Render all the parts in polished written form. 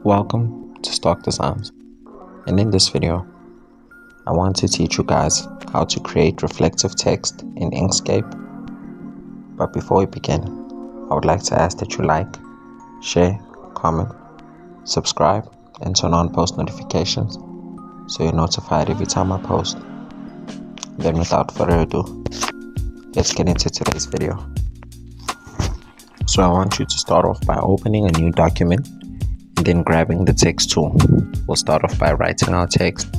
Welcome to Stock Designs, and in this video I want to teach you guys how to create reflective text in Inkscape. But before we begin, I would like to ask that you like, share, comment, subscribe and turn on post notifications so you're notified every time I post. Then without further ado, let's get into today's video. So I want you to start off by opening a new document and then grabbing the text tool. We'll start off by writing our text.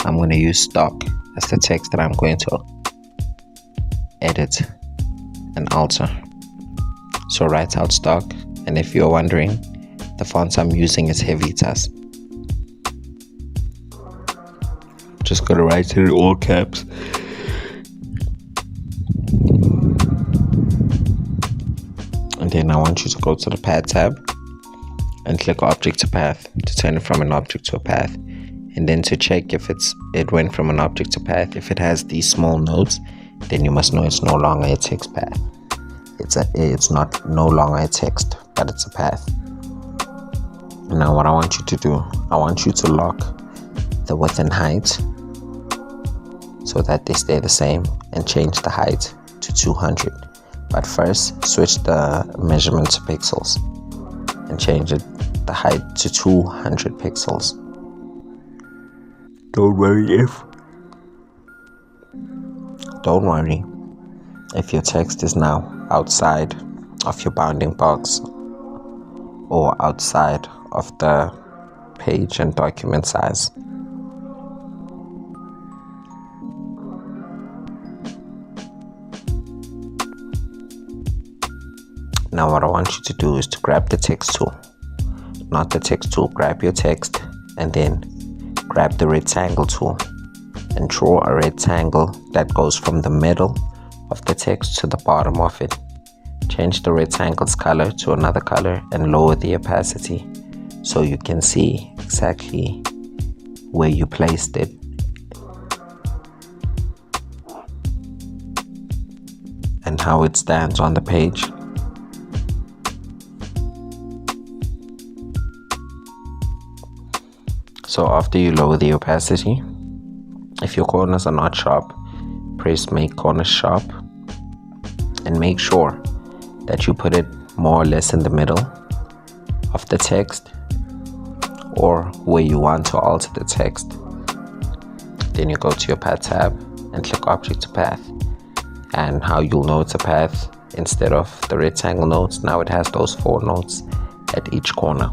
I'm going to use stock as the text that I'm going to edit and alter. So write out stock, and if you're wondering, the font I'm using is Heavitas. Just going to write it in all caps. And then I want you to go to the path tab and click object to path to turn it from an object to a path, and then to check if it went from an object to path. If it has these small notes, then you must know it's no longer a text path. It's not no longer a text, but it's a path. Now what I want you to do, I want you to lock the width and height so that they stay the same, and change the height to 200. But first, switch the measurement to pixels and change the height to 200 pixels. Don't worry if your text is now outside of your bounding box or outside of the page and document size. Now what I want you to do is to grab the text tool. Not the text tool, grab your text and then grab the rectangle tool and draw a rectangle that goes from the middle of the text to the bottom of it. Change the rectangle's color to another color and lower the opacity so you can see exactly where you placed it. And how it stands on the page. So after you lower the opacity, if your corners are not sharp, press make corners sharp and make sure that you put it more or less in the middle of the text or where you want to alter the text. Then you go to your path tab and click object to path, and how you'll know it's a path, instead of the rectangle notes, now it has those 4 notes at each corner.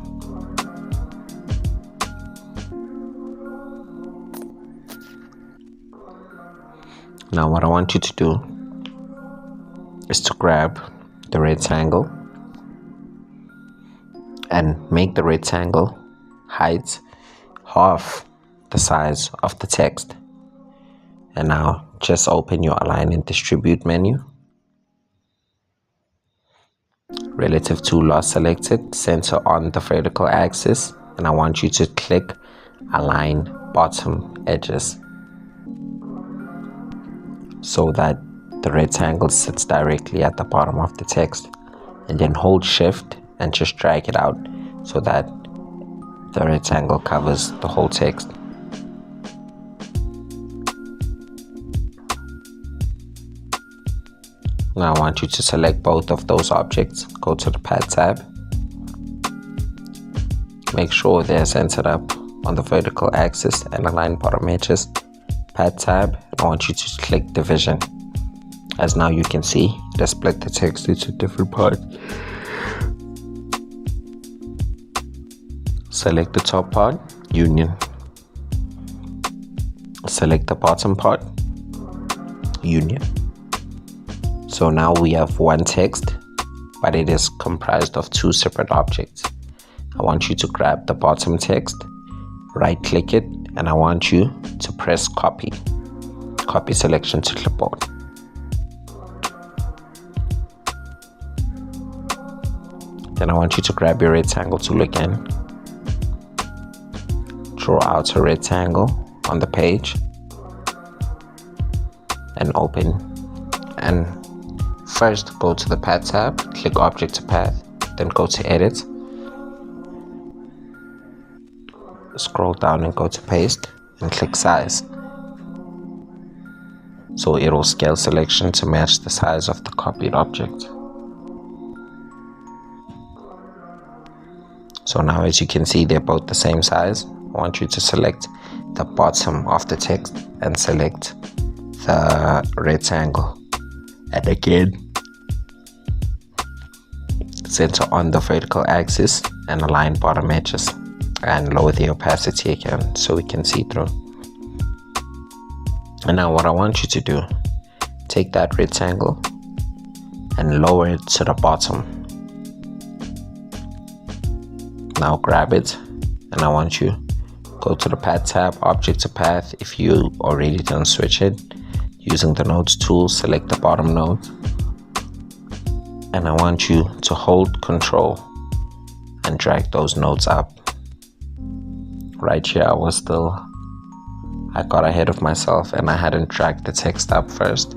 Now what I want you to do is to grab the rectangle and make the rectangle height half the size of the text. And now just open your align and distribute menu. Relative to loss selected, center on the vertical axis, and I want you to click align bottom edges, so that the rectangle sits directly at the bottom of the text, and then hold shift and just drag it out so that the rectangle covers the whole text. Now I want you to select both of those objects, go to the path tab, make sure they're centered up on the vertical axis and align bottom edges. Path tab, I want you to click division, as now you can see it has split the text into different parts. Select the top part, union. Select the bottom part, union. So now we have one text, but it is comprised of 2 separate objects. I want you to grab the bottom text, right click it, and I want you to press copy selection to clipboard. Then I want you to grab your rectangle tool again, draw out a rectangle on the page and open, and first go to the path tab, click object to path, then go to edit scroll down and go to paste and click size. So it will scale selection to match the size of the copied object. So now, as you can see, they're both the same size. I want you to select the bottom of the text and select the rectangle. And again, center on the vertical axis and align bottom edges and lower the opacity again so we can see through. And now what I want you to do, take that rectangle and lower it to the bottom. Now grab it, and I want you go to the path tab, object to path. If you already done switch it, using the nodes tool, select the bottom node, and I want you to hold control and drag those nodes up. Right here I got ahead of myself and I hadn't dragged the text up first.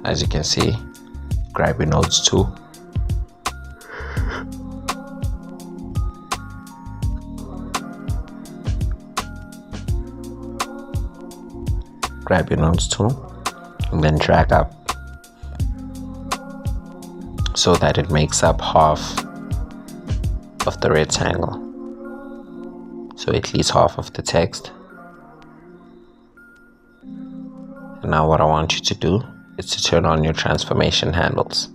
As you can see, grab your nodes tool, and then drag up so that it makes up half of the rectangle, so at least half of the text. And now what I want you to do is to turn on your transformation handles.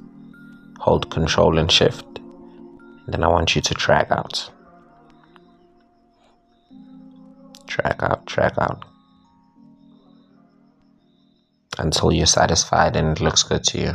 Hold Control and Shift, and then I want you to drag out, until you're satisfied and it looks good to you.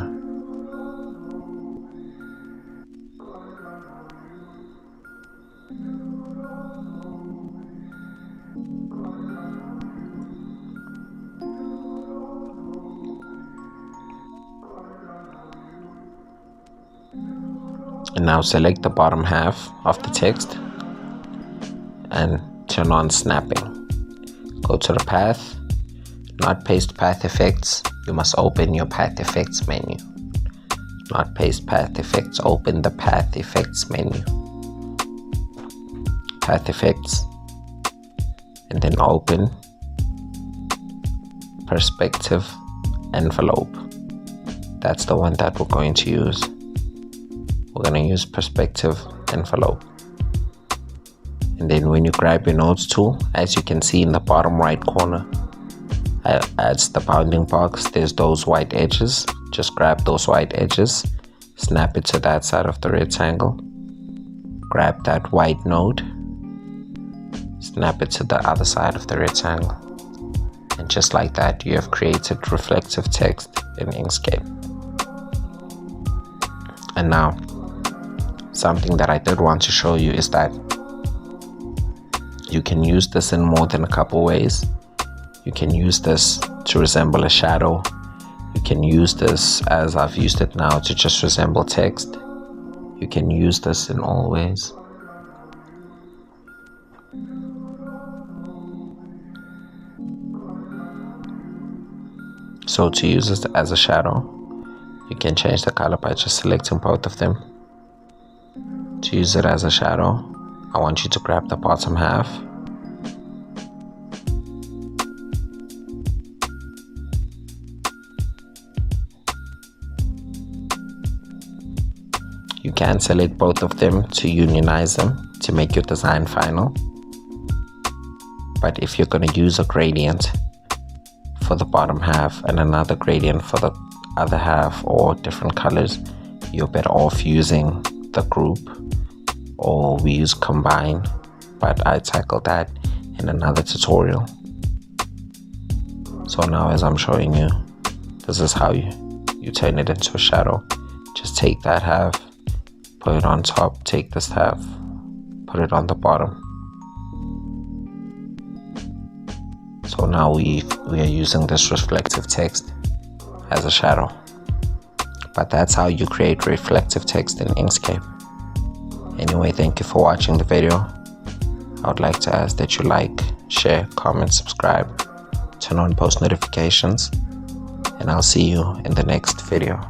And now select the bottom half of the text and turn on snapping. Go to the path, not paste path effects. You must open your path effects menu. Not paste path effects, open the path effects menu. Path effects, and then open perspective envelope. That's the one that we're going to use. We're going to use perspective envelope. And then when you grab your nodes tool, as you can see in the bottom right corner, adds the bounding box. There's those white edges. Just grab those white edges, snap it to that side of the rectangle, grab that white node, snap it to the other side of the rectangle, and just like that, you have created reflective text in Inkscape. And now, something that I did want to show you is that you can use this in more than a couple ways. You can use this to resemble a shadow. You can use this, as I've used it now, to just resemble text. You can use this in all ways. So to use this as a shadow, you can change the color by just selecting both of them. To use it as a shadow, I want you to grab the bottom half, you can select both of them to unionize them to make your design final. But if you're going to use a gradient for the bottom half and another gradient for the other half, or different colors, you're better off using the group, or we use combine, but I tackled that in another tutorial. So now, as I'm showing you, this is how you turn it into a shadow. Just take that half, put it on top, take this half, put it on the bottom. So now we are using this reflective text as a shadow. But that's how you create reflective text in Inkscape. Anyway, thank you for watching the video. I would like to ask that you like, share, comment, subscribe, turn on post notifications, and I'll see you in the next video.